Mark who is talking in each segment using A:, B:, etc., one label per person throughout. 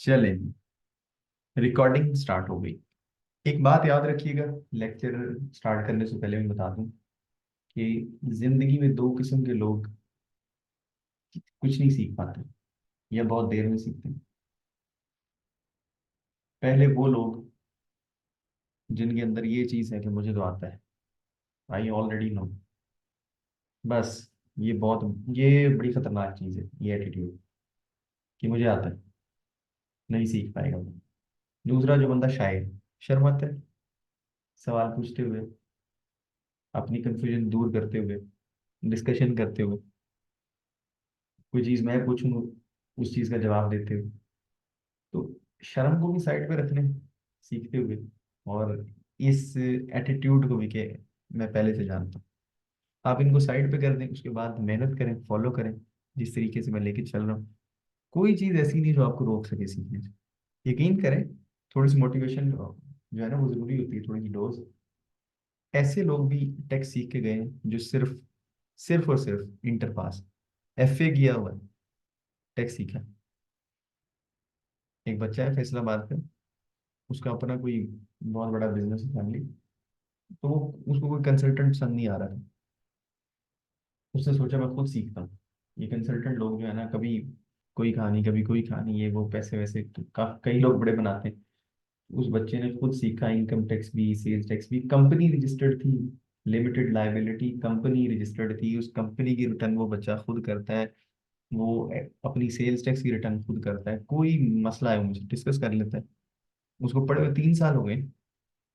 A: चले, recording start हो गई। एक बात याद रखिएगा, लेक्चर स्टार्ट करने से पहले मैं बता दूं कि जिंदगी में दो किस्म के लोग कुछ नहीं सीख पाते या बहुत देर में सीखते हैं। पहले वो लोग जिनके अंदर ये चीज़ है कि मुझे तो आता है, आई ऑलरेडी नो। बस ये बड़ी खतरनाक चीज़ है, ये एटीट्यूड कि मुझे आता है, नहीं सीख पाएगा वो। दूसरा जो बंदा शायद शर्माता है, सवाल पूछते हुए, अपनी कंफ्यूजन दूर करते हुए, डिस्कशन करते हुए, कोई चीज़ मैं पूछूं उस चीज़ का जवाब देते हुए। तो शर्म को भी साइड पे रखने सीखते हुए, और इस एटीट्यूड को भी के मैं पहले से जानता हूँ। आप इनको साइड पे कर दें, उसके बाद मेहनत करें, फॉलो करें जिस तरीके से मैं लेके चल रहा हूँ। कोई चीज़ ऐसी नहीं जो आपको रोक सके सीखने से। यकीन करें, थोड़ी सी मोटिवेशन जो है ना वो जरूरी होती है, थोड़ी सी डोज। ऐसे लोग भी टेक सीख के गए हैं जो सिर्फ सिर्फ और सिर्फ इंटर पास, एफए किया हुआ है, टेक सीखा है। एक बच्चा है फैसलाबाद का, उसका अपना कोई बहुत बड़ा बिजनेस है, फैमिली। तो उसको कोई कंसल्टेंट पसंद नहीं आ रहा था। उसने सोचा मैं खुद सीखता हूँ। ये कंसल्टेंट लोग जो है ना, कभी कोई कहानी कभी कोई कहानी, ये वो पैसे वैसे तो कई लोग बड़े बनाते हैं। उस बच्चे ने खुद सीखा, इनकम टैक्स भी, सेल्स टैक्स भी, कंपनी रजिस्टर्ड थी, लिमिटेड लाइबिलिटी कंपनी रजिस्टर्ड थी, उस कंपनी की रिटर्न वो बच्चा खुद करता है। वो अपनी सेल्स टैक्स की रिटर्न खुद करता है। कोई मसला है मुझे डिस्कस कर लेता है। उसको पढ़े हुए 3 साल हो गए।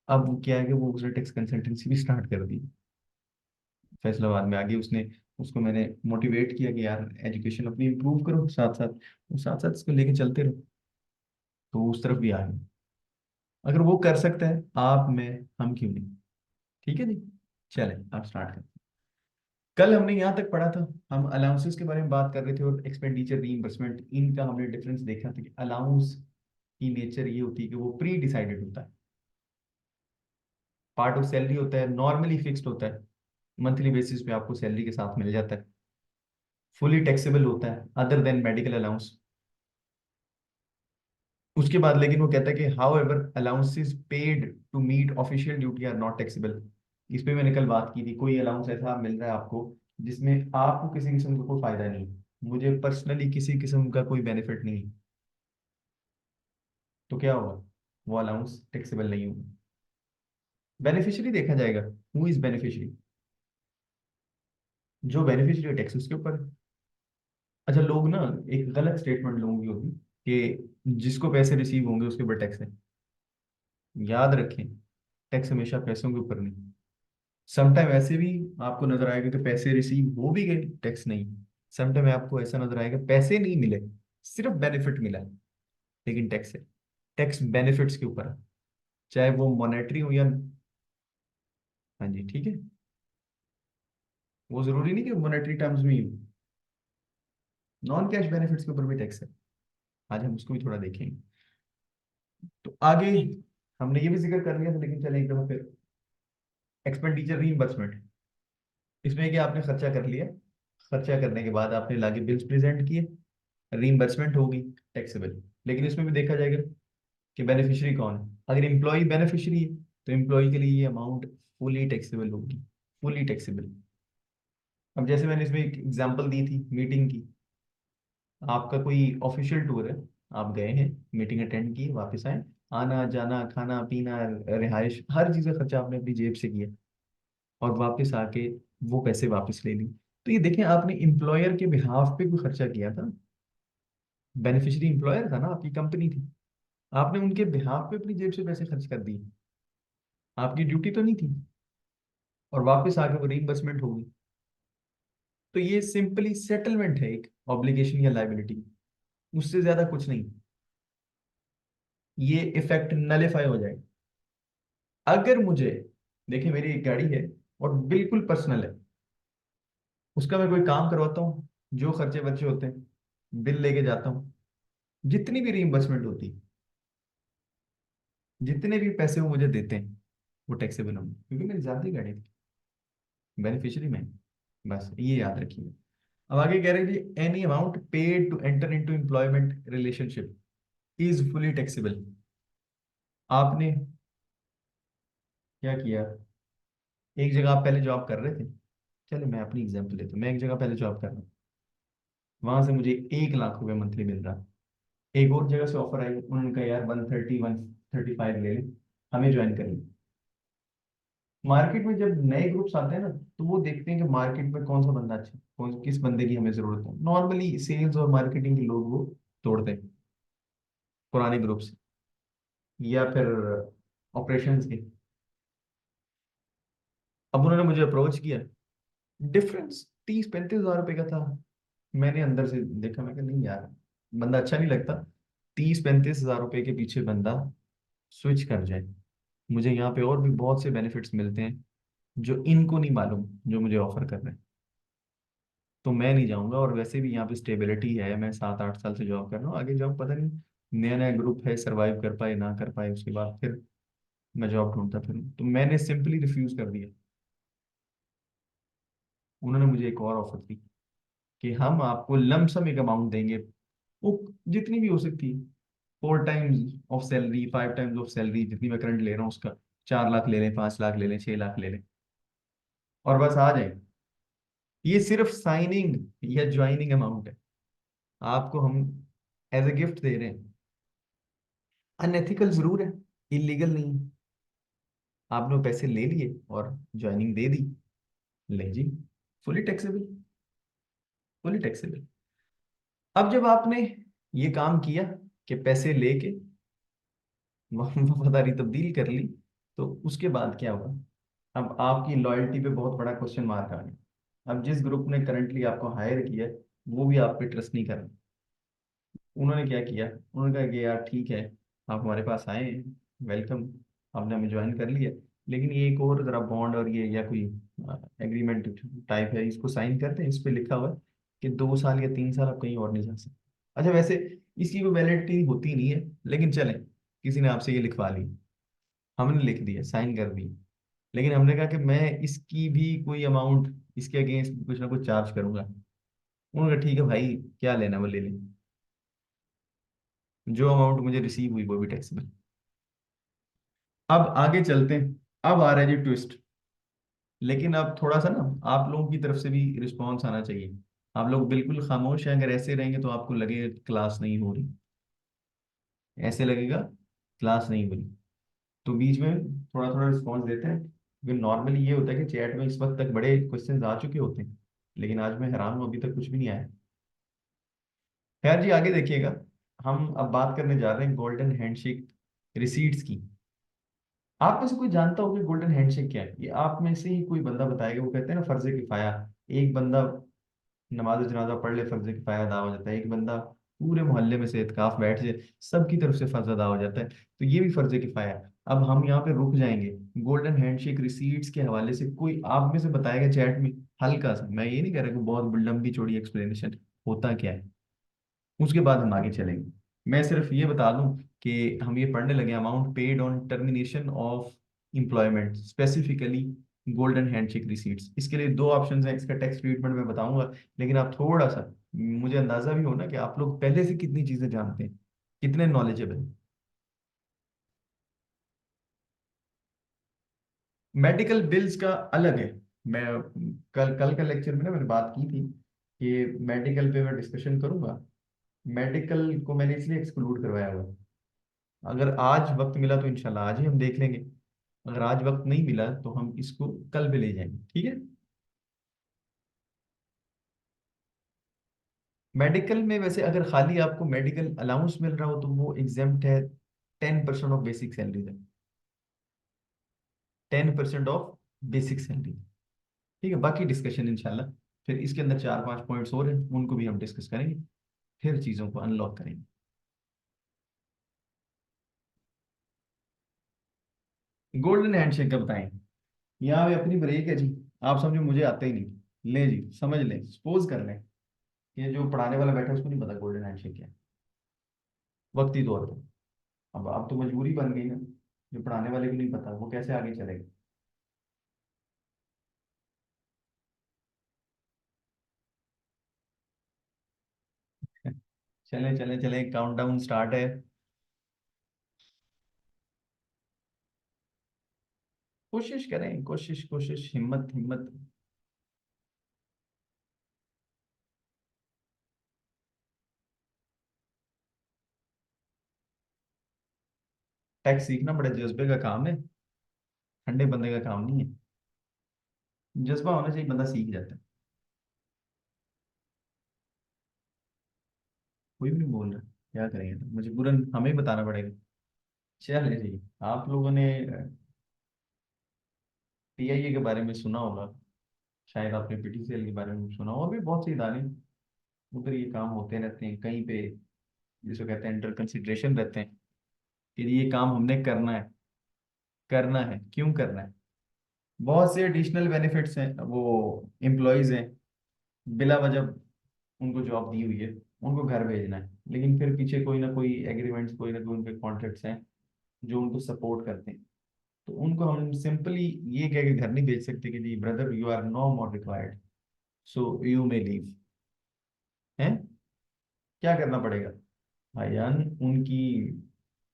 A: अब वो क्या है कि वो उसने टैक्स कंसल्टेंसी भी स्टार्ट कर दी फैसलाबाद में। आगे उसने, उसको मैंने मोटिवेट किया कि यार एजुकेशन अपनी इम्प्रूव करो, साथ साथ इसको लेके चलते रहो। तो वो उस तरफ भी आ गए। अगर वो कर सकता है, आप मैं हम क्यों नहीं? ठीक है जी, चले आप स्टार्ट करें। कल हमने यहाँ तक पढ़ा था, हम अलाउंसेस के बारे में बात कर रहे थे और एक्सपेंडिचर रीइंबर्समेंट, इनका हमने डिफरेंस देखा था कि अलाउंस की नेचर ये होती है कि वो प्री डिसाइडेड होता है, पार्ट ऑफ सैलरी होता है, नॉर्मली फिक्स्ड होता है, मंथली बेसिस पे आपको सैलरी के साथ मिल जाता है, फुली टैक्सेबल होता है अदर देन मेडिकल अलाउंस। उसके बाद लेकिन वो कहता है कि however allowances paid to meet official duty are not taxable. इस पे मैंने कल बात की थी, कोई अलाउंस ऐसा मिल रहा है आपको जिसमें आपको किसी किस्म का कोई फायदा नहीं, मुझे पर्सनली किसी किस्म का कोई बेनिफिट नहीं, तो क्या होगा? वो अलाउंस टैक्सेबल नहीं होगा। बेनिफिशियरी देखा जाएगा, हु इज बेनिफिशियरी। जो बेनिफिशियरी टैक्स उसके ऊपर है। अच्छा, लोग ना, एक गलत स्टेटमेंट लोगों की होगी कि जिसको पैसे रिसीव होंगे उसके ऊपर टैक्स है। याद रखें, टैक्स हमेशा पैसों के ऊपर नहीं। समटाइम ऐसे भी आपको नजर आएगा कि पैसे रिसीव हो भी गए, टैक्स नहीं। समटाइम आपको ऐसा नजर आएगा पैसे नहीं मिले, सिर्फ बेनिफिट मिला है, लेकिन टैक्स है। टैक्स बेनिफिट्स के ऊपर है, चाहे वो मॉनेटरी हो या, हाँ जी ठीक है, वो जरूरी नहीं कि मॉनेटरी टर्म्स में ही हो, नॉन कैश बेनिफिट्स के ऊपर भी टैक्स है। आज हम उसको भी थोड़ा देखेंगे। तो आगे हमने ये भी जिक्र कर लिया था, लेकिन चले एक दफा फिर। एक्सपेंडिचर रीइंबर्समेंट, इसमें कि आपने खर्चा कर लिया, खर्चा करने के बाद आपने लाके बिल्स प्रेजेंट किए, रीइंबर्समेंट होगी, टैक्सेबल। लेकिन इसमें भी देखा जाएगा कि बेनिफिशियरी कौन है। अगर एम्प्लॉय बेनिफिशियरी है तो एम्प्लॉय के लिए ये अमाउंट फुली टैक्सेबल होगी, फुली टैक्सेबल। अब जैसे मैंने इसमें एक एग्जांपल दी थी मीटिंग की, आपका कोई ऑफिशियल टूर है, आप गए हैं, मीटिंग अटेंड की, वापस आए, आना जाना खाना पीना रिहाइश हर चीज़ का खर्चा आपने अपनी जेब से किया, और वापस आके वो पैसे वापस ले ली। तो ये देखें, आपने एम्प्लॉयर के बिहाफ पे कोई खर्चा किया था। बेनिफिशियरी एम्प्लॉयर था ना, आपकी कंपनी थी, आपने उनके बिहाफ पे अपनी जेब से पैसे खर्च कर दिए, आपकी ड्यूटी तो नहीं थी, और वापस आके वो रीइंबर्समेंट होगी। तो ये सिंपली सेटलमेंट है, एक ऑब्लिगेशन या लाइबिलिटी, उससे ज्यादा कुछ नहीं। ये इफेक्ट नलिफाई हो जाएगा अगर मुझे, देखिए मेरी एक गाड़ी है और बिल्कुल पर्सनल है, उसका मैं कोई काम करवाता हूँ, जो खर्चे बर्चे होते हैं बिल लेके जाता हूँ, जितनी भी रीइंबर्समेंट होती है, जितने भी पैसे वो मुझे देते हैं, वो टैक्सेबल होंगे क्योंकि मेरी ज्यादा गाड़ी थी, बेनिफिशियरी में। बस ये याद रखिए। अब आगे कह रहे हैं जी, any amount paid to enter into employment relationship, is fully taxable. आपने क्या किया? एक जगह आप पहले जॉब कर रहे थे, चलो मैं अपनी एग्जांपल लेता हूँ, मैं एक जगह पहले जॉब कर रहा हूँ, वहां से मुझे 1 लाख रुपए मंथली मिल रहा। एक और जगह से ऑफर आई, उन्होंने कहा यार 130 135 ले लें, हमें ज्वाइन कर लें। मार्केट में जब नए ग्रुप्स आते हैं ना, तो वो देखते हैं कि मार्केट में कौन सा बंदा अच्छा है, कौन किस बंदे की हमें जरूरत है। नॉर्मली सेल्स और मार्केटिंग के लोग वो तोड़ते हैं पुराने ग्रुप्स, या फिर ऑपरेशंस के। अब उन्होंने मुझे अप्रोच किया, डिफरेंस 30 35 हज़ार रुपए का था। मैंने अंदर से देखा, मैं कहा नहीं यार, बंदा अच्छा नहीं लगता। 30 35 हज़ार रुपए के पीछे बंदा स्विच कर जाए। मुझे यहाँ पे और भी बहुत से बेनिफिट्स मिलते हैं जो इनको नहीं मालूम, जो मुझे ऑफर कर रहे हैं। तो मैं नहीं जाऊंगा। और वैसे भी यहाँ पे स्टेबिलिटी है, मैं 7 8 साल से जॉब कर रहा हूँ, आगे जॉब पता नहीं नया नया ग्रुप है, सरवाइव कर पाए ना कर पाए, उसके बाद फिर मैं जॉब ढूंढता फिरूँ। तो मैंने सिंपली रिफ्यूज कर दिया। उन्होंने मुझे एक और ऑफर दी कि हम आपको लमसम एक अमाउंट देंगे, वो जितनी भी हो सकती है, 4 times of salary, 5 times of salary, जितनी मैं करंट ले रहा हूँ उसका। 4 लाख ले लें, 5 लाख ले लें, 6 लाख ले लें, और बस आ जाए। ये सिर्फ साइनिंग या ज्वाइनिंग अमाउंट है, आपको हम एज ए गिफ्ट दे रहे हैं। अनएथिकल जरूर है, इलीगल नहीं है। आपने वो पैसे ले लिए और ज्वाइनिंग दे दी, ले जी, फुली टैक्सेबल, फुली टैक्सेबल। अब जब आपने ये काम किया कि पैसे लेके वफादारी तब्दील कर ली, तो उसके बाद क्या हुआ? अब आपकी लॉयल्टी पे बहुत बड़ा क्वेश्चन मार्क आ गया। अब जिस ग्रुप ने करंटली आपको हायर किया है, वो भी आप पे ट्रस्ट नहीं कर रहे। उन्होंने क्या किया? उन्होंने कहा कि यार ठीक है, आप हमारे पास आए हैं, वेलकम, आपने हमें ज्वाइन कर लिया, लेकिन ये एक और जरा बॉन्ड और ये या कोई एग्रीमेंट टाइप है, इसको साइन करते हैं। इस पे लिखा हुआ है कि 2 साल या 3 साल आप कहीं और नहीं जा सकते। अच्छा, वैसे इसकी कोई वैलिडिटी होती नहीं है, लेकिन चले, किसी ने आपसे ये लिखवा ली, हमने लिख दिया, साइन कर दी, लेकिन हमने कहा कि मैं इसकी भी कोई अमाउंट, इसके अगेंस्ट कुछ ना कुछ चार्ज करूंगा। उन्होंने कहा ठीक है भाई, क्या लेना वो ले लें, जो अमाउंट मुझे रिसीव हुई वो भी टैक्सेबल। अब आगे चलते हैं। अब आ रहा है जी ट्विस्ट। लेकिन अब थोड़ा सा ना आप लोगों की तरफ से भी रिस्पॉन्स आना चाहिए। आप लोग बिल्कुल खामोश हैं, अगर ऐसे रहेंगे तो आपको लगेगा कि क्लास नहीं हो रही, ऐसे लगेगा क्लास नहीं हो रही। तो बीच में थोड़ा थोड़ा रिस्पॉन्स देते हैं, क्योंकि नॉर्मली ये होता है कि चैट में इस वक्त तक बड़े क्वेश्चंस आ चुके होते हैं, लेकिन आज मैं हैरान हूँ, अभी तक कुछ भी नहीं आया। खैर जी, आगे देखिएगा। हम अब बात करने जा रहे हैं गोल्डन हैंडशेक रिसीट्स की। आप में से कोई जानता हो कि गोल्डन हैंडशेक क्या है? ये आप में से ही कोई बंदा बताएगा। वो कहते हैं ना फर्ज किफाया, एक बंदा नमाज जनाजा पढ़ ले, फर्ज किफाया अदा हो जाता है। एक बंदा पूरे मोहल्ले में से इत्काफ बैठ जाए, सबकी तरफ से फर्ज अदा हो जाता है। तो ये भी फर्ज किफाया है। अब हम यहाँ पे रुक जाएंगे। गोल्डन हैंडशेक रिसीट्स के हवाले से कोई आप में से बताएगा चैट में, हल्का सा, मैं ये नहीं कह रहा कि बहुत लंबी चौड़ी एक्सप्लेनेशन, होता क्या है, उसके बाद हम आगे चलेंगे। मैं सिर्फ ये बता दूं कि हम ये पढ़ने लगे, amount paid on termination of employment, specifically golden handshake receipts. इसके लिए दो ऑप्शन हैं, इसका टैक्स ट्रीटमेंट मैं बताऊंगा, लेकिन आप थोड़ा सा, मुझे अंदाजा भी हो ना कि आप लोग पहले से कितनी चीजें जानते हैं, कितने नॉलेजेबल। मेडिकल बिल्स का अलग है। मैं कल कल का लेक्चर में ना मैंने बात की थी कि मेडिकल पे मैं डिस्कशन करूंगा। मेडिकल को मैंने इसलिए एक्सक्लूड करवाया हुआ है। अगर आज वक्त मिला तो इंशाल्लाह आज ही हम देख लेंगे, अगर आज वक्त नहीं मिला तो हम इसको कल पे ले जाएंगे, ठीक है। मेडिकल में वैसे अगर खाली आपको मेडिकल अलाउंस मिल रहा हो तो वो एग्जेम्प्ट है 10% ऑफ बेसिक सैलरी तक, 10% ऑफ बेसिक सैलरी, ठीक है। बाकी डिस्कशन इंशाल्लाह फिर इसके अंदर 4 5 पॉइंट्स और हैं, उनको भी हम डिस्कस करेंगे, फिर चीज़ों को अनलॉक करेंगे। गोल्डन हैंडशेक का बताएं। यहाँ पे अपनी ब्रेक है जी, आप समझो मुझे आता ही नहीं, ले जी समझ लें, सपोज कर लें ये जो पढ़ाने वाला बैठा है उसको नहीं पता गोल्डन हैंडशेक क्या है, वक्ती तौर पर। अब तो मजबूरी बन गई ना, जो पढ़ाने वाले को नहीं पता वो कैसे आगे चलेगा। चले चले चले, काउंटडाउन स्टार्ट है। कोशिश करें, कोशिश कोशिश, हिम्मत हिम्मत। टैक्स सीखना बड़े जज्बे का काम है, ठंडे बंदे का काम नहीं है। जज्बा होना चाहिए, बंदा सीख जाता है। कोई भी नहीं बोल रहा, क्या करेंगे, तो मुझे पूरा हमें ही बताना पड़ेगा। चलिए जी। आप लोगों ने पीआईए के बारे में सुना होगा, शायद आपने पीटीसीएल के बारे में सुना, और भी बहुत सी इदारे उधर ये काम होते रहते हैं कहीं पे, जिसको कहते हैं अंडर कंसिडरेशन रहते हैं कि ये काम हमने करना है। करना है, क्यों करना है? बहुत से एडिशनल बेनिफिट्स हैं, वो एम्प्लॉयज हैं, बिला वजह उनको जॉब दी हुई है, उनको घर भेजना है, लेकिन फिर पीछे कोई ना कोई एग्रीमेंट्स, कोई ना कोई उनके कॉन्ट्रैक्ट्स हैं जो उनको सपोर्ट करते हैं। तो उनको हम सिंपली ये कह के घर नहीं भेज सकते कि जी brother you are no more required, so you may leave. है, क्या करना पड़ेगा भाईजान? उनकी,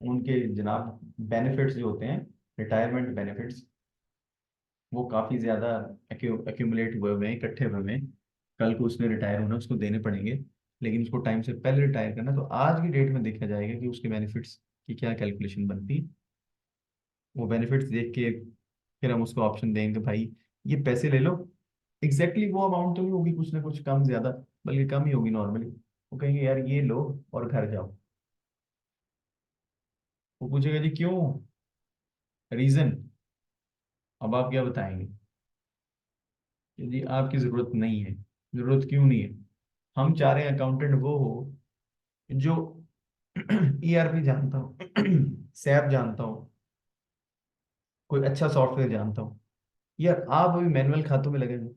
A: उनके जनाब बेनिफिट्स जो होते हैं, रिटायरमेंट बेनिफिट्स, वो काफी ज्यादा एक्यूमुलेट हुए हुए हैं, इकट्ठे हुए हुए हैं। कल को उसने रिटायर होना, उसको देने पड़ेंगे, लेकिन उसको टाइम से पहले रिटायर करना, तो आज की डेट में देखा जाएगा कि उसके बेनिफिट्स की क्या कैलकुलेशन बनती। वो बेनिफिट्स देख के फिर हम उसको ऑप्शन देंगे, भाई ये पैसे ले लो। एग्जैक्टली वो अमाउंट तो नहीं होगी, कुछ ना कुछ कम ज्यादा, बल्कि कम ही होगी नॉर्मली। वो कहेंगे यार ये लो और घर जाओ। वो पूछेगा जी क्यों, रीजन? अब आप क्या बताएंगे कि जी आपकी जरूरत नहीं है। जरूरत क्यों नहीं है? हम चाह रहे हैं अकाउंटेंट वो हो जो ईआरपी जानता हो, सैप जानता हो, कोई अच्छा सॉफ्टवेयर जानता हो। यार आप अभी मैनुअल खातों में लगे हो,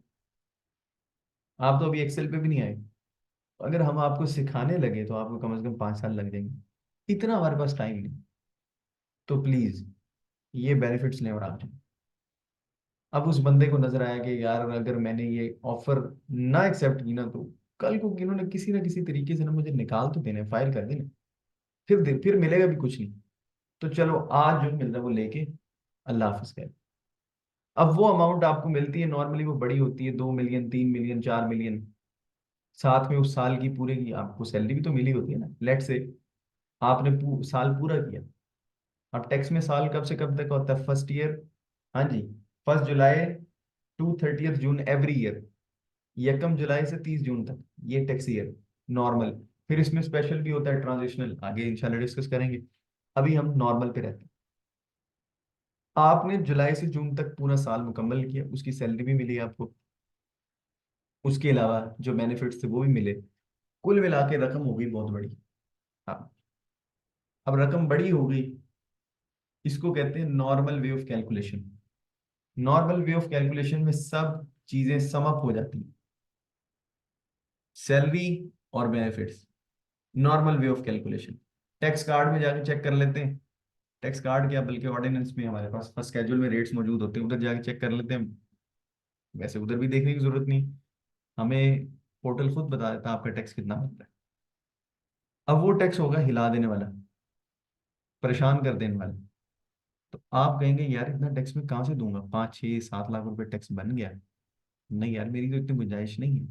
A: आप तो अभी एक्सेल पे भी नहीं आए। अगर हम आपको सिखाने लगे तो आपको कम से कम 5 साल लग जाएंगे, इतना हमारे पास टाइम नहीं। तो प्लीज ये बेनिफिट्स लें और आ जाए। अब उस बंदे को नजर आया कि यार अगर मैंने ये ऑफर ना एक्सेप्ट की ना, तो कल को इन्होंने किसी ना किसी तरीके से ना मुझे निकाल तो देने, फायर कर देना, फिर मिलेगा भी कुछ नहीं। तो चलो आज जो मिल रहा है वो लेके अल्लाह हाफिज कह। अब वो अमाउंट आपको मिलती है नॉर्मली, वो बड़ी होती है, 2 मिलियन, 3 मिलियन, 4 मिलियन। साथ में उस साल की पूरे की आपको सैलरी भी तो मिली होती है ना, लेट से आपने साल पूरा किया। अब टैक्स में साल कब से कब तक होता है? फर्स्ट ईयर, हाँ जी, 1 जुलाई टू 30 जून एवरी ईयर, यकम जुलाई से 30 जून तक, ये टैक्स ईयर नॉर्मल। फिर इसमें स्पेशल भी होता है, ट्रांजिशनल, आगे इंशाल्लाह डिस्कस करेंगे। अभी हम नॉर्मल पे रहते हैं। आपने जुलाई से जून तक पूरा साल मुकम्मल किया, उसकी सैलरी भी मिली आपको, उसके अलावा जो बेनिफिट्स थे वो भी मिले। कुल मिला के रकम हो गई बहुत बड़ी। हाँ, अब रकम बड़ी हो गई, इसको कहते हैं normal way of calculation. Normal way of calculation में सब चीजें सम अप हो जाती हैं, सैलरी और benefits. Normal way of calculation, tax card में जाके चेक कर लेते हैं। टैक्स कार्ड क्या, बल्कि ऑर्डिनेंस में हमारे पास फर्स्ट स्केड्यूल में रेट्स मौजूद होते हैं, उधर जाके चेक कर लेते हैं। वैसे उधर भी देखने की जरूरत नहीं, हमें पोर्टल खुद बता देता है आपका टैक्स कितना बनता है। अब वो टैक्स होगा हिला देने वाला, परेशान कर देने वाला। तो आप कहेंगे यार इतना टैक्स मैं कहाँ से दूंगा, 5, 6, 7 लाख रुपए टैक्स बन गया। नहीं यार, मेरी तो इतनी गुंजाइश नहीं है,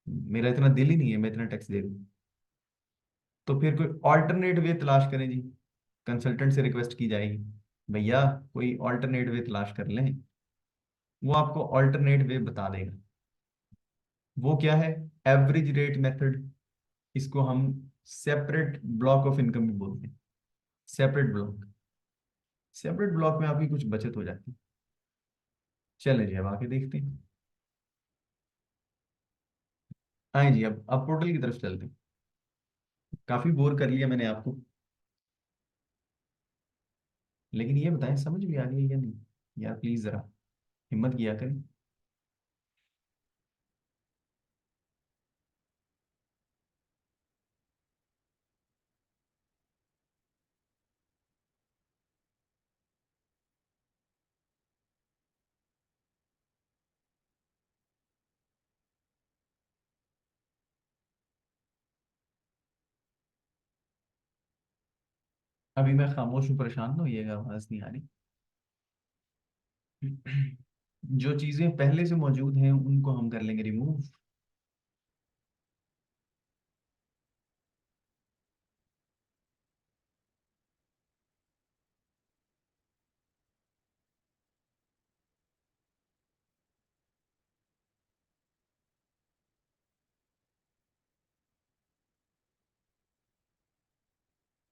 A: मेरा इतना दिल ही नहीं है मैं इतना टैक्स दे दूं। तो फिर कोई ऑल्टरनेट वे तलाश करें जी, कंसल्टेंट से रिक्वेस्ट की जाएगी, भैया कोई ऑल्टरनेट वे तलाश कर लें। वो आपको ऑल्टरनेट वे बता देगा। वो क्या है? एवरेज रेट मेथड, इसको हम सेपरेट ब्लॉक ऑफ इनकम भी बोलते हैं। सेपरेट ब्लॉक, सेपरेट ब्लॉक में आपकी कुछ बचत हो जाती है। चले जी अब आके देखते हैं। आए जी, अब पोर्टल की तरफ चलते हैं। काफी बोर कर लिया मैंने आपको, लेकिन ये बताएं समझ भी आ गई है या नहीं? यार प्लीज जरा हिम्मत किया करें। अभी मैं खामोश हूँ, परेशान ना होइएगा, आवाज नहीं आ रही। जो चीजें पहले से मौजूद हैं उनको हम कर लेंगे रिमूव।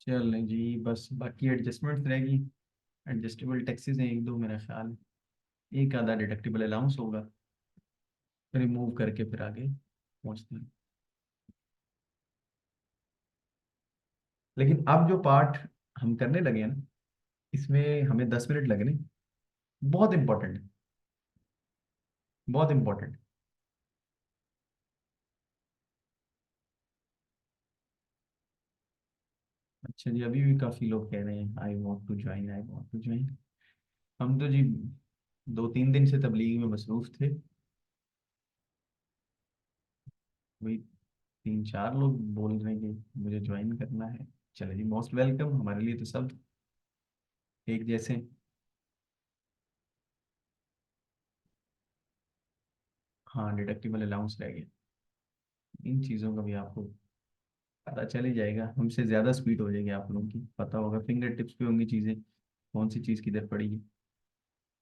A: चलें जी, बस बाकी एडजस्टमेंट्स रहेगी। एडजस्टेबल टैक्सेस हैं एक दो मेरा ख्याल है। एक आधा डिडक्टिबल अलाउंस होगा। रिमूव करके फिर आगे पहुंचते हैं। लेकिन अब जो पार्ट हम करने लगे हैं ना, इसमें हमें 10 मिनट लगने। बहुत इंपॉर्टेंट है। बहुत इंपॉर्टेंट। अच्छा जी, अभी भी काफी लोग कह रहे हैं I want to join, I want to join. हम तो जी 2-3 दिन से तबलीग में मसरूफ थे। वही 3-4 लोग बोल रहे हैं कि मुझे ज्वाइन करना है। चले जी, मोस्ट वेलकम, हमारे लिए तो सब एक जैसे। हाँ, डिडक्टिबल अलाउंस रह गया। इन चीज़ों का भी आपको पता चल ही जाएगा। हमसे ज़्यादा स्पीड हो जाएगी आप लोगों की, पता होगा फिंगर टिप्स पे होंगी चीज़ें, कौन सी चीज़ किधर पड़ेगी।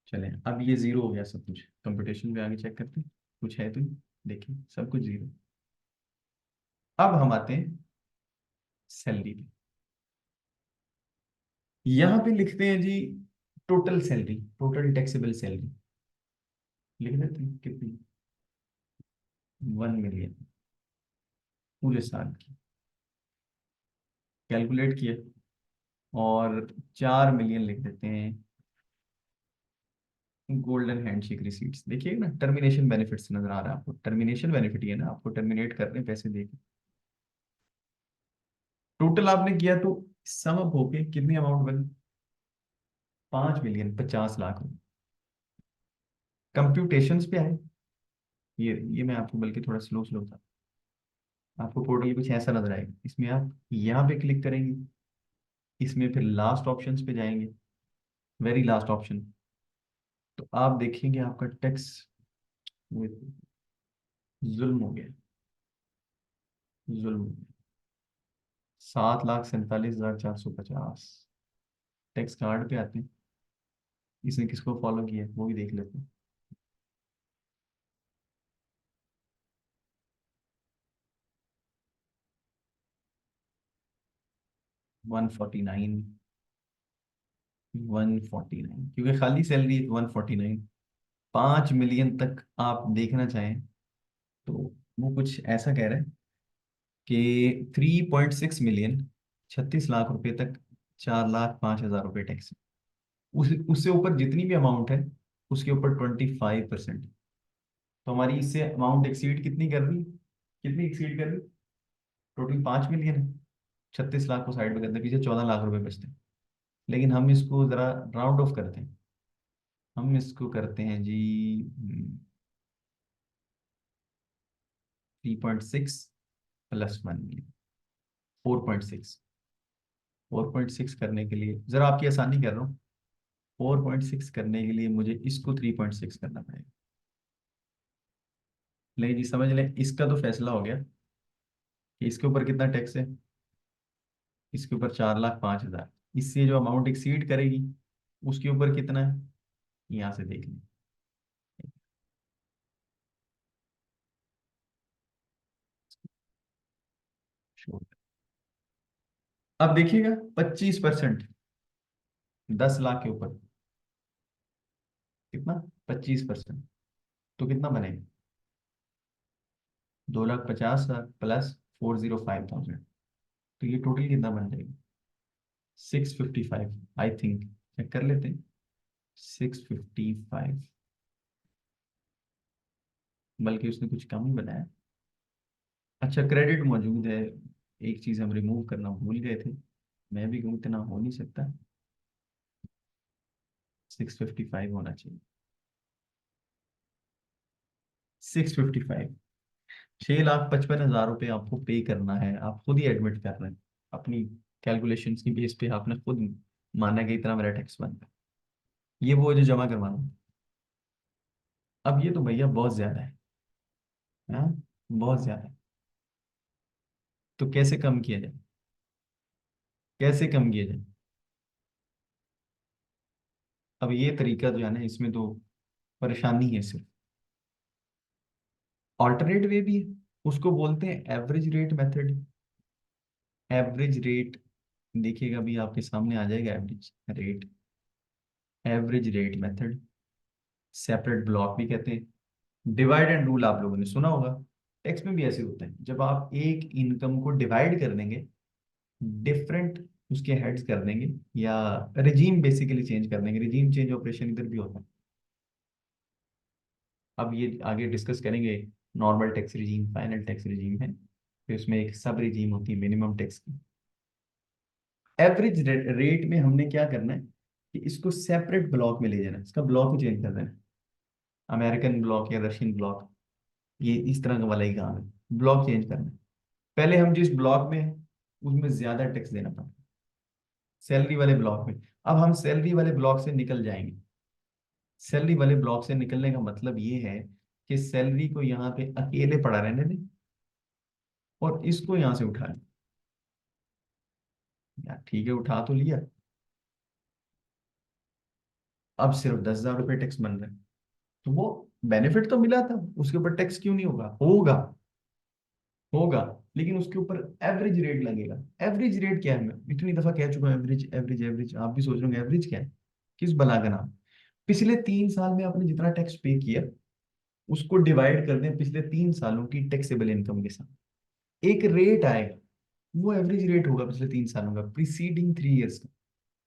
A: चलें, अब ये ज़ीरो हो गया सब कुछ। कंपटीशन पे आगे चेक करते हैं, कुछ है तो देखिए, सब कुछ ज़ीरो। अब हम आते हैं सैलरी पे। यहाँ पे लिखते हैं जी total salary, total taxable salary. लिख देते हैं कितनी। 1 मिलियन पूरे साल की कैलकुलेट किया। और 4 मिलियन लिख देते हैं गोल्डन हैंडशेक रिसीट्स। देखिए ना, टर्मिनेशन बेनिफिट्स नजर आ रहा है आपको। टर्मिनेशन बेनिफिट ही है ना, आपको टर्मिनेट कर रहे हैं पैसे देके। टोटल आपने किया तो सम अप होके कितनी अमाउंट बनी? 5,50,00,000 रुपए। कंप्यूटेशंस पे आए। ये मैं आपको बल्कि थोड़ा स्लो स्लो था। आपको पोर्टल कुछ ऐसा नजर आएगा, इसमें आप यहाँ पे क्लिक करेंगे। इसमें फिर लास्ट ऑप्शंस पे जाएंगे, वेरी लास्ट ऑप्शन। तो आप देखेंगे आपका टैक्स जुल्म हो गया। जुल्म हो गया। 7,47,450। टैक्स कार्ड पे आते हैं। इसने किसको फॉलो किया है वो भी देख लेते हैं। 149। 149 क्योंकि खाली सैलरी 149। 5 मिलियन तक आप देखना चाहें तो वो कुछ ऐसा कह रहा है कि 3.6 मिलियन, 36 लाख रुपए तक 4,05,000 रुपये टैक्स। उससे ऊपर जितनी भी अमाउंट है उसके ऊपर 25%। तो हमारी इससे अमाउंट एक्सीड कितनी कर रही, कितनी एक्सीड कर रही? टोटल 5 मिलियन है। 36 लाख को साइड में करते हैं, पीछे 14 लाख रुपए बचते हैं। लेकिन हम इसको जरा राउंड ऑफ करते हैं। हम इसको करते हैं जी 3.6 +1 मिलियन। 4.6। 4.6 करने के लिए जरा आपकी आसानी कर रहा हूँ। 4.6 करने के लिए मुझे इसको 3.6 करना पड़ेगा। नहीं जी, समझ लें, इसका तो फैसला हो गया कि इसके ऊपर कितना टैक्स है। इसके ऊपर 4,05,000। इससे जो अमाउंट एक्सीड करेगी उसके ऊपर कितना है, यहाँ से देख लें। Sure। अब देखिएगा 25%। 10 लाख के ऊपर कितना? 25%। तो कितना बनेगा? 2,50,000 +405,000। तो ये टोटल कितना बन जाएगा? 655 आई थिंक। चेक कर लेते हैं। 655। बल्कि उसने कुछ कम ही बनाया। अच्छा, क्रेडिट मौजूद है। एक चीज हम रिमूव करना भूल गए थे। मैं भी कहूँ इतना हो नहीं सकता। 655 होना चाहिए। 655। 6,55,000 रुपये आपको पे करना है। आप खुद ही एडमिट कर रहे हैं अपनी कैलकुलेशंस की बेस पे। आपने खुद माना कि इतना मेरा टैक्स बनता है। ये वो है जो जमा करवाना है। अब ये तो भैया बहुत ज्यादा है। हाँ, बहुत ज्यादा है। तो कैसे कम किया जाए? कैसे कम किया जाए? अब ये तरीका जो है ना, इसमें तो परेशानी है सिर्फ। ऑल्टरनेट वे भी है, उसको बोलते हैं average rate method. Average rate, देखिएगा अभी आपके सामने आ जाएगा average rate. Average rate method, separate block भी कहते हैं। डिवाइड एंड रूल आप लोगों ने सुना होगा, टैक्स में भी ऐसे होता है। जब आप एक इनकम को डिवाइड कर देंगे, डिफरेंट उसके हेड्स कर देंगे, या रिजीम बेसिकली चेंज कर देंगे, रिजीम चेंज ऑपरेशन इधर भी होता है। अब ये आगे डिस्कस करेंगे। Normal tax regime, final tax regime है, फिर उसमें एक सब रिजीम होती है मिनिमम टैक्स की। एवरेज रेट में हमने क्या करना है कि इसको सेपरेट ब्लॉक में ले जाना है, इसका ब्लॉक ही चेंज कर देना है। अमेरिकन ब्लॉक या रशियन ब्लॉक, ये इस तरह का वाला ही काम है, ब्लॉक चेंज करना है। पहले हम जिस ब्लॉक में हैं, उसमें ज्यादा टैक्स देना पड़ता है, सैलरी वाले ब्लॉक में। अब हम सैलरी वाले ब्लॉक से निकल जाएंगे। सैलरी वाले ब्लॉक से निकलने का मतलब ये है कि सैलरी को यहाँ पे अकेले पड़ा रहने दें और इसको यहाँ से उठा लें। यार ठीक है, उठा तो लिया। अब सिर्फ 10,000 रुपये टैक्स बन रहे हैं। तो वो बेनिफिट तो मिला था, उसके ऊपर टैक्स क्यों नहीं होगा? होगा, होगा। लेकिन उसके ऊपर एवरेज रेट लगेगा। एवरेज रेट क्या है? मैं इतनी दफा कह चुका हूँ, एवरेज एवरेज एवरेज। आप भी सोच रहे होंगे एवरेज क्या है, किस बला का नाम। पिछले 3 साल में आपने जितना टैक्स पे किया, उसको डिवाइड कर दें पिछले 3 सालों की टैक्सेबल इनकम के साथ, एक रेट आएगा। वो एवरेज रेट होगा पिछले 3 सालों का, प्रीसीडिंग 3 ईयर्स का।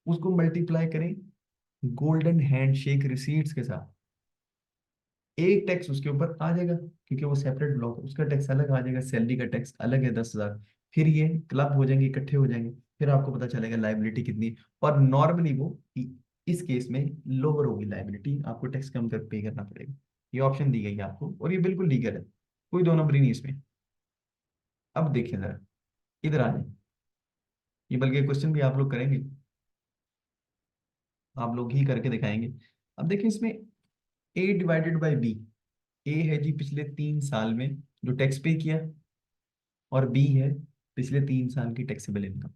A: उसको मल्टीप्लाई करें गोल्डन हैंडशेक रिसीट्स के साथ, एक टैक्स उसके ऊपर आ जाएगा, क्योंकि वो सेपरेट ब्लॉक है, उसका टैक्स अलग आ जाएगा, सैलरी का टैक्स अलग है 10,000। फिर ये क्लब हो जाएंगे, इकट्ठे हो जाएंगे। फिर आपको पता चलेगा लाइबिलिटी कितनी है। और नॉर्मली वो इस केस में लोअर होगी लाइबिलिटी, आपको टैक्स कम कर पे करना पड़ेगा। ये ऑप्शन दी गई है आपको, और ये बिल्कुल लीगल है, कोई दो नंबरी नहीं इसमें। अब देखिए जरा, इधर आ जाए। ये बल्कि क्वेश्चन भी आप लोग करेंगे, आप लोग ही करके दिखाएंगे। अब देखिए इसमें ए डिवाइडेड बाई बी। ए है जी पिछले 3 साल में जो टैक्स पे किया, और बी है पिछले 3 साल की टैक्सेबल इनकम।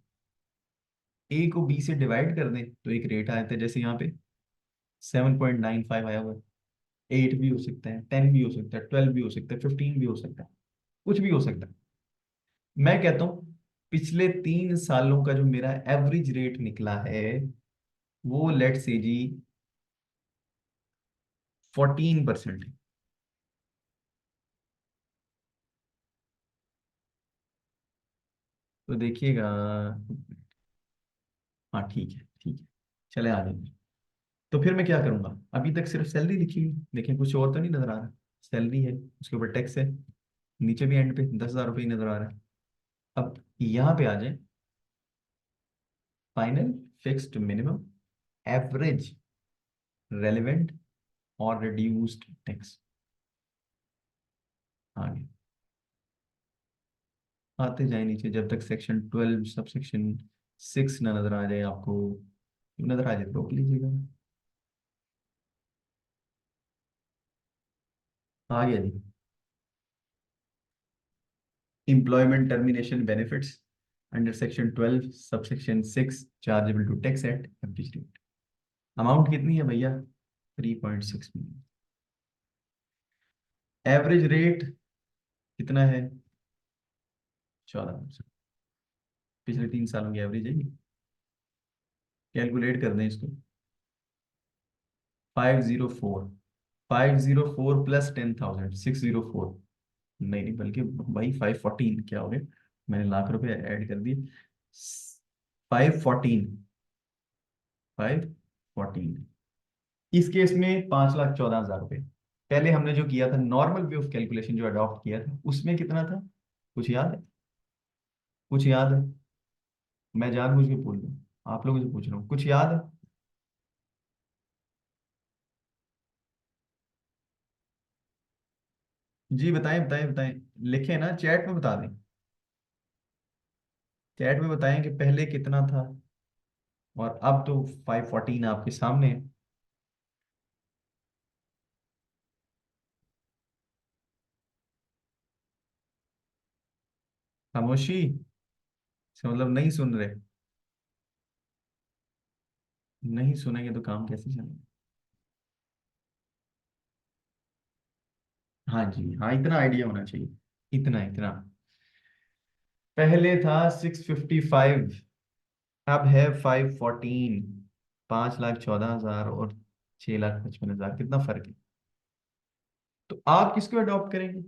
A: ए को बी से डिवाइड कर दें तो एक रेट आया था, जैसे यहाँ पे 7.95 आया हुआ है। 8 भी हो सकता है, 10 भी हो सकता है, 12 भी हो सकता है, 15 भी हो सकता है, कुछ भी हो सकता है। मैं कहता हूँ पिछले 3 सालों का जो मेरा एवरेज रेट निकला है, वो लेट से जी 14% है। तो देखिएगा। हाँ ठीक है, ठीक है, चले आ जाएंगे। तो फिर मैं क्या करूंगा? अभी तक सिर्फ सैलरी लिखी हुई, देखें कुछ और तो नहीं नजर आ रहा। सैलरी है, उसके ऊपर टैक्स है, नीचे भी एंड पे 10,000 रुपये ही नजर आ रहा है। अब यहाँ पे आ जाए, final fixed minimum, average, relevant और रिड्यूस्ड टैक्स। आगे आते जाए नीचे, जब तक सेक्शन 12 सब सेक्शन 6 ना नजर आ जाए आपको। नजर आ जाए तो रोक लीजिएगा। आ गया जी। Employment termination benefits under section 12 subsection 6 chargeable to tax at average rate. Amount कितनी है भैया? 3.6 मिलियन। एवरेज रेट कितना है? 14%। पिछले 3 सालों की एवरेज है। कैलकुलेट कर दें इसको। 504, 504 प्लस 10,000, 604। नहीं नहीं, बल्कि भाई 514 क्या हो गया, मैंने लाख रुपए ऐड कर दिए। 514, 514। इस केस में 5,14,000 रुपये। पहले हमने जो किया था नॉर्मल वे ऑफ कैलकुलेशन जो अडॉप्ट किया था, उसमें कितना था? कुछ याद है? कुछ याद है? मैं जानबूझ के पूछ रहा हूँ, आप लोगों से पूछ रहा हूँ, कुछ याद है? जी बताएं बताएं बताएं। लिखे ना, चैट में बता दें। चैट में बताएं कि पहले कितना था, और अब तो 514 आपके सामने है। खामोशी से मतलब नहीं सुन रहे। नहीं सुनेंगे तो काम कैसे चलेगा? हाँ जी, हाँ, इतना आइडिया होना चाहिए। इतना इतना। पहले था 655, अब है 514। 5,14,000 और 6,55,000, कितना फर्क है? तो आप किसको अडॉप्ट करेंगे?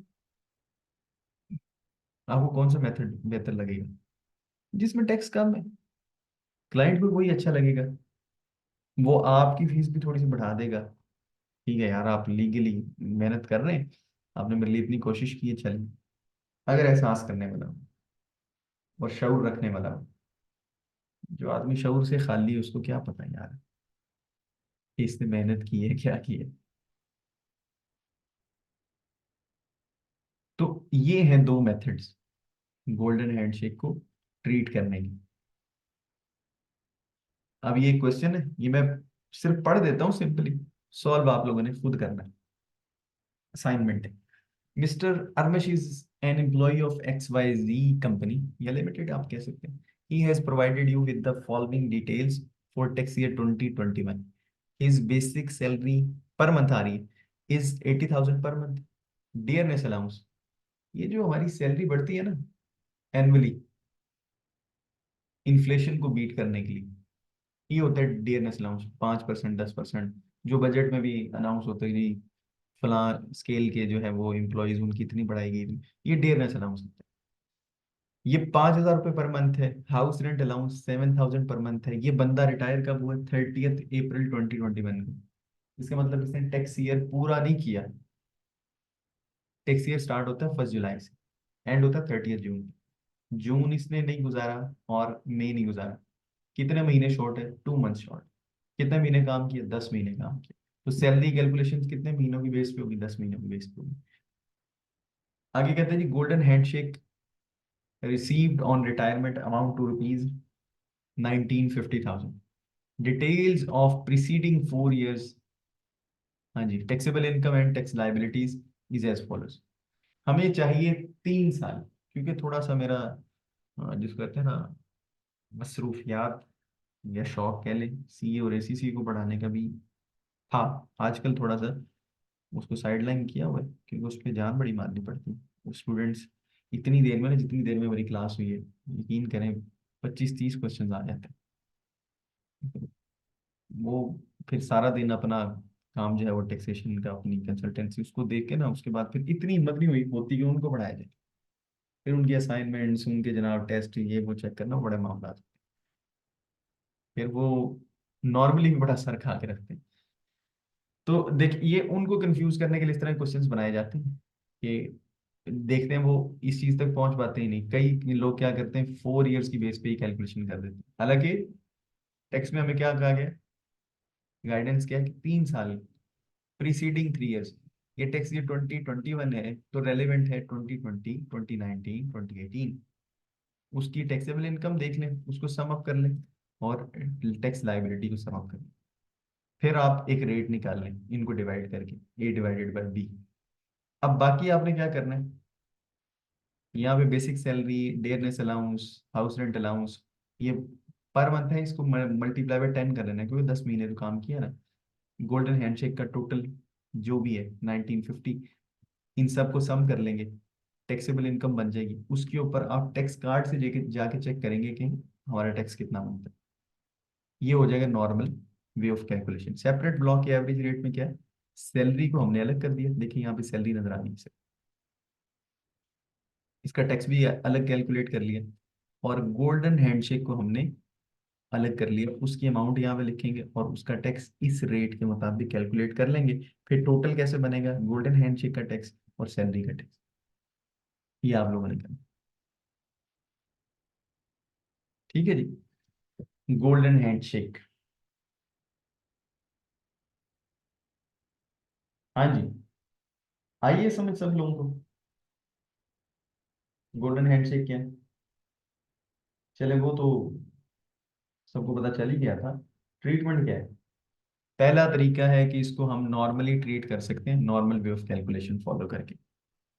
A: आपको कौन सा मेथड बेहतर लगेगा? जिसमें टैक्स कम है। क्लाइंट को वही अच्छा लगेगा। वो आपकी फीस भी थोड़ी सी बढ़ा देगा। ठीक है यार, आप लीगली मेहनत कर रहे हैं, आपने मेरे लिए इतनी कोशिश की है, चलिए। अगर एहसास करने वाला हो और शऊर रखने वाला हो। जो आदमी शऊर से खाली है उसको क्या पता यार कि इसने मेहनत की है क्या की है। तो ये हैं दो मेथड्स गोल्डन हैंडशेक को ट्रीट करने की। अब ये क्वेश्चन है, ये मैं सिर्फ पढ़ देता हूँ सिंपली। सॉल्व आप लोगों ने खुद करना है। असाइनमेंट है। Mister Armash is an employee of X Y Z company या लिमिटेड आप कह सकते हैं। He has provided you with the following details for tax year 2021। His basic salary per month आ रही है is 80,000 per month. Dearness allowance, ये जो हमारी सैलरी बढ़ती है ना एनुअली, इन्फ्लेशन को बीट करने के लिए, ये होता है डियरनेस अलाउंस। 5%, 10%, जो बजट में भी अनाउंस होता है जी, फला स्केल के जो है वो एम्प्लॉयज उनकी इतनी बढ़ाई गई। ये डियरनेस अलाउंस होता है। ये 5,000 रुपये पर मंथ है। House rent allowance 7,000 per month है। ये बंदा रिटायर कब हुआ? 30 अप्रैल 2021 को। इसका मतलब इसने टैक्स ईयर पूरा नहीं किया। टैक्स ईयर स्टार्ट होता है 1 जुलाई से, एंड होता है 30 जून। जून इसने नहीं गुजारा और मई नहीं गुजारा। कितने महीने शॉर्ट है? 2 मंथ शॉर्ट। कितने महीने काम किए? 10 महीने काम किए। तो सैलरी कैलकुलेशन कितने महीनों की बेस पे होगी? 10 महीनों की बेस पे होगी। आगे कहते हैं जी, golden handshake received on retirement amount to rupees 1950,000। Details of preceding 4 years। हाँ जी, taxable income and tax liabilities is as follows. हमें चाहिए 3 साल, क्योंकि थोड़ा सा मेरा जिसको कहते हैं ना मसरूफियात या शौक कह लें, सीए और एसीसी को पढ़ाने का भी था। आजकल थोड़ा सा उसको साइडलाइन किया हुआ है, क्योंकि उस पर जान बड़ी मारनी पड़ती है। स्टूडेंट्स इतनी देर में ना, जितनी देर में मेरी क्लास हुई है, यकीन करें 25-30 क्वेश्चन आ जाते हैं। वो फिर सारा दिन अपना काम जो है वो टैक्सेशन का, अपनी कंसल्टेंसी उसको देख के ना, उसके बाद फिर इतनी हिम्मत नहीं हुई होती कि उनको पढ़ाया जाए। फिर उनकी असाइनमेंट्स, उनके जनाब टेस्ट, ये वो चेक करना बड़े मामला। फिर वो नॉर्मली भी बड़ा सर खा के रखते हैं। तो देख, ये उनको कंफ्यूज करने के लिए इस तरह के क्वेश्चंस बनाए जाते हैं कि देखते हैं वो इस चीज तक पहुंच पाते ही नहीं। कई लोग क्या करते हैं, 4 years की बेस पे ही कैलकुलेशन कर देते हैं। हालांकि टेक्स्ट में हमें क्या कहा गया, गाइडेंस क्या है कि 3 साल, प्रीसीडिंग 3 years। ये टैक्स ये 2021 है तो रेलिवेंट है 2020, 2019, 2018। उसकी टैक्सेबल इनकम देख लें, उसको सम अप कर लें, और टैक्स लाइबिलिटी को सम अप कर लें। फिर आप एक रेट निकाल लें इनको डिवाइड करके, A/B। अब बाकी आपने क्या करना है, यहाँ पे basic salary, dearness allowance, house rent allowance, ये पर मंथ है, इसको मल्टीप्लाई बाय 10 कर लेना है, क्योंकि 10 महीने तो काम किया ना। गोल्डन हैंडशेक का टोटल जो भी है 1950, इन सब को सम कर लेंगे, टैक्सेबल इनकम बन जाएगी। उसके ऊपर आप टैक्स कार्ड से जाके जाके चेक करेंगे कि हमारा टैक्स कितना बनता है। ये हो जाएगा normal way of calculation. Separate block के एवरेज रेट में क्या है, सैलरी को हमने अलग कर दिया, देखिए यहाँ पे सैलरी नजर आ रही है। इसका टैक्स भी अलग कैलकुलेट कर लिया। और गोल्डन हैंडशेक को हमने अलग कर लिया, उसकी अमाउंट यहाँ पे लिखेंगे और उसका टैक्स इस रेट के मुताबिक कैलकुलेट कर लेंगे। फिर टोटल कैसे बनेगा, गोल्डन हैंडशेक का टैक्स और सैलरी का टैक्स, ये आप लोगों ने करना। ठीक है जी। Golden handshake. हाँ जी, आइए समझ सब लोगों को गोल्डन हैंडशेक क्या है। चले, वो तो सबको पता चल ही गया था। ट्रीटमेंट क्या है? पहला तरीका है कि इसको हम नॉर्मली ट्रीट कर सकते हैं, normal way of calculation follow करके।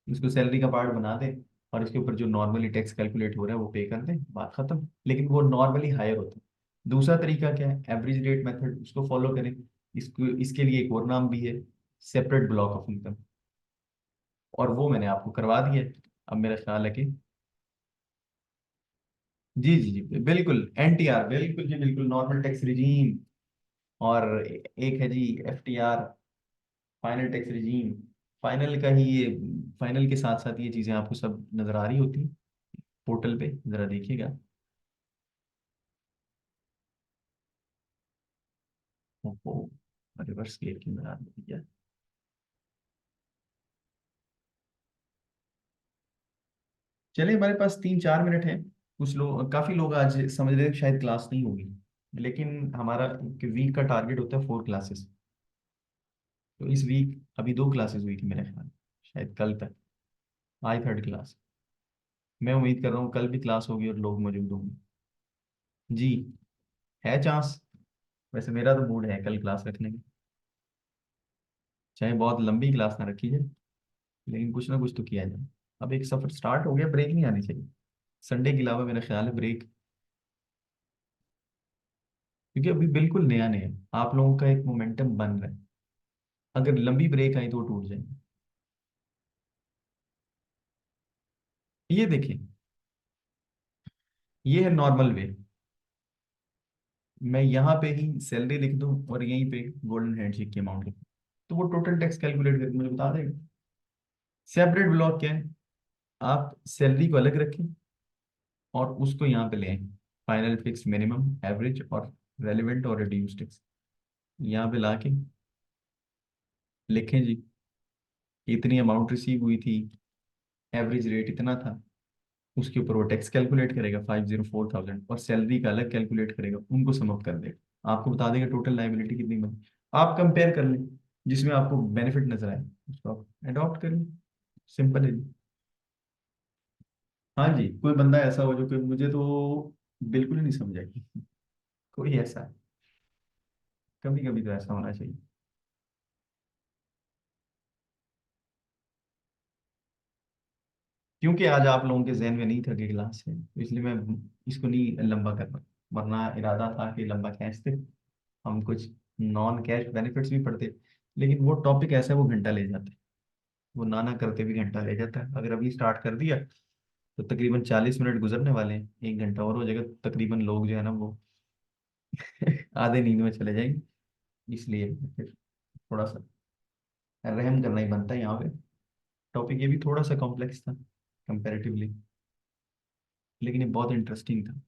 A: इसको सैलरी का पार्ट बना दे, और इसके ऊपर जो नॉर्मली टैक्स कैलकुलेट हो रहा है वो पे कर दें, बात खत्म। लेकिन वो नॉर्मली हायर होता है। दूसरा तरीका क्या है, एवरेज रेट मेथड, उसको फॉलो करें। इसको, इसके लिए एक और नाम भी है, सेपरेट ब्लॉक ऑफ इनकम, और वो मैंने आपको करवा दिया है। अब मेरा ख्याल है कि जी जी जी बिल्कुल, एनटीआर, बिल्कुल जी बिल्कुल, नॉर्मल टैक्स रिजीम। और एक है जी FTR, final tax regime. Final का ही ये, फाइनल के साथ साथ ये चीजें आपको सब नजर आ रही होती पोर्टल पे, जरा देखिएगा। ओहो, रिवर्स क्लिक की बना दिया। चलिए, हमारे पास 3-4 मिनट है। कुछ लोग, काफी लोग आज समझ रहे हैं कि शायद क्लास नहीं होगी, लेकिन हमारा वीक का टारगेट होता है 4 क्लासेस। तो इस वीक अभी 2 क्लासेस हुई थी मेरे ख्याल, शायद कल तक आई थर्ड क्लास। मैं उम्मीद कर रहा हूँ कल भी क्लास होगी और लोग मौजूद होंगे। जी, है चांस। वैसे मेरा तो मूड है कल क्लास रखने का, चाहे बहुत लंबी क्लास ना रखी जाए, लेकिन कुछ ना कुछ तो किया जाए। अब एक सफर स्टार्ट हो गया, ब्रेक नहीं आनी चाहिए। संडे के अलावा मेरा ख्याल है ब्रेक, क्योंकि अभी बिल्कुल नया नया आप लोगों का एक मोमेंटम बन रहा है। अगर लंबी ब्रेक आई तो वो टूट जाएगी। ये देखिए, ये है नॉर्मल वे। मैं यहाँ पे ही सैलरी लिख दूं और यहीं पे गोल्डन हैंडशेक की अमाउंट लिख दूं, तो वो टोटल टैक्स कैलकुलेट करके मुझे बता देगा। सेपरेट ब्लॉक क्या है, आप सैलरी को अलग रखें और उसको यहाँ पे ले आए, फाइनल फिक्स मिनिमम एवरेज और रेलिवेंट और रिड्यूस टैक्स, यहाँ पे लाके लिखें जी, इतनी अमाउंट रिसीव हुई थी, एवरेज रेट इतना था, उसके ऊपर वो टैक्स कैलकुलेट करेगा 504,000, और सैलरी का अलग कैलकुलेट करेगा, उनको सम अप कर देगा, आपको बता देगा टोटल लाइबिलिटी कितनी बनी। आप कंपेयर कर लें, जिसमें आपको बेनिफिट नजर आए उसको आप अडॉप्ट कर लें। सिंपल है जी। हाँ जी, कोई बंदा ऐसा हो जो कि मुझे तो बिल्कुल ही नहीं समझ आई, कोई ऐसा, कभी कभी तो ऐसा होना चाहिए। क्योंकि आज आप लोगों के जहन में नहीं था कि क्लास है, तो इसलिए मैं इसको नहीं लंबा कर रहा, वरना इरादा था कि लंबा खींचते, हम कुछ नॉन कैश बेनिफिट्स भी पढ़ते। लेकिन वो टॉपिक ऐसा है, वो घंटा ले जाता है, वो नाना करते भी घंटा ले जाता है। अगर अभी स्टार्ट कर दिया तो तकरीबन 40 मिनट गुजरने वाले हैं, 1 घंटा और हो जाएगा, तो तकरीबन लोग जो है ना वो आधे नींद में चले जाएंगे। इसलिए फिर थोड़ा सा रहम करना ही बनता है यहाँ पे। टॉपिक ये भी थोड़ा सा कॉम्प्लेक्स था कंपैरेटिवली, लेकिन ये बहुत इंटरेस्टिंग था।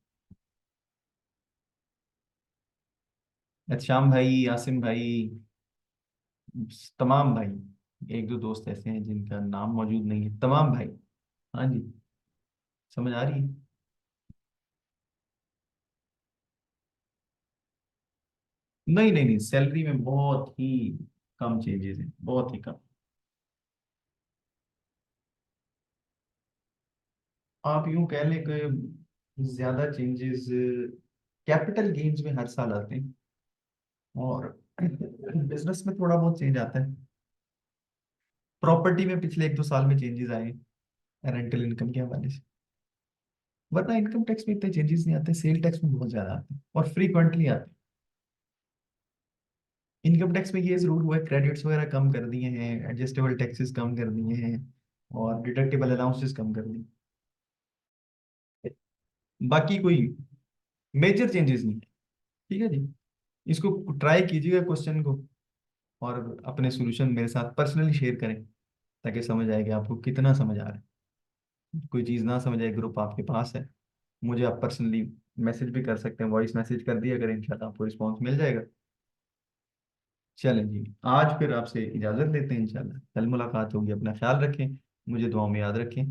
A: अच्छा, श्याम भाई, आसिम भाई, तमाम भाई, एक दो दोस्त ऐसे हैं जिनका नाम मौजूद नहीं है, तमाम भाई। हाँ जी, समझ आ रही है। नहीं नहीं नहीं, सैलरी में बहुत ही कम चेंजेस हैं, बहुत ही कम। आप यूं कह लें कि ज्यादा चेंजेस कैपिटल गेन्स में हर साल आते हैं, और बिजनेस में थोड़ा बहुत चेंज आता है। प्रॉपर्टी में पिछले 1-2 साल में चेंजेस आए हैं रेंटल इनकम के हवाले से, वरना इनकम टैक्स में इतने चेंजेस नहीं आते, सेल टैक्स में बहुत ज्यादा आते हैं और फ्रीक्वेंटली आते हैं। इनकम टैक्स में ये जरूर हुआ है, क्रेडिट्स वगैरह कम कर दिए हैं, एडजस्टेबल टैक्सेस कम कर दिए हैं, और डिडक्टिबल अलाउंसेस कम कर दिए। बाकी कोई मेजर चेंजेस नहीं है। ठीक है जी, इसको ट्राई कीजिएगा क्वेश्चन को, और अपने सॉल्यूशन मेरे साथ पर्सनली शेयर करें, ताकि समझ आएगा आपको कितना समझ आ रहा है। कोई चीज़ ना समझ आए, ग्रुप आपके पास है, मुझे आप पर्सनली मैसेज भी कर सकते हैं, वॉइस मैसेज कर दिया करें, इंशाल्लाह आपको रिस्पॉन्स मिल जाएगा। चलें जी, आज फिर आपसे इजाज़त लेते हैं, इंशाल्लाह कल मुलाकात होगी, अपना ख्याल रखें, मुझे दुआ में याद रखें।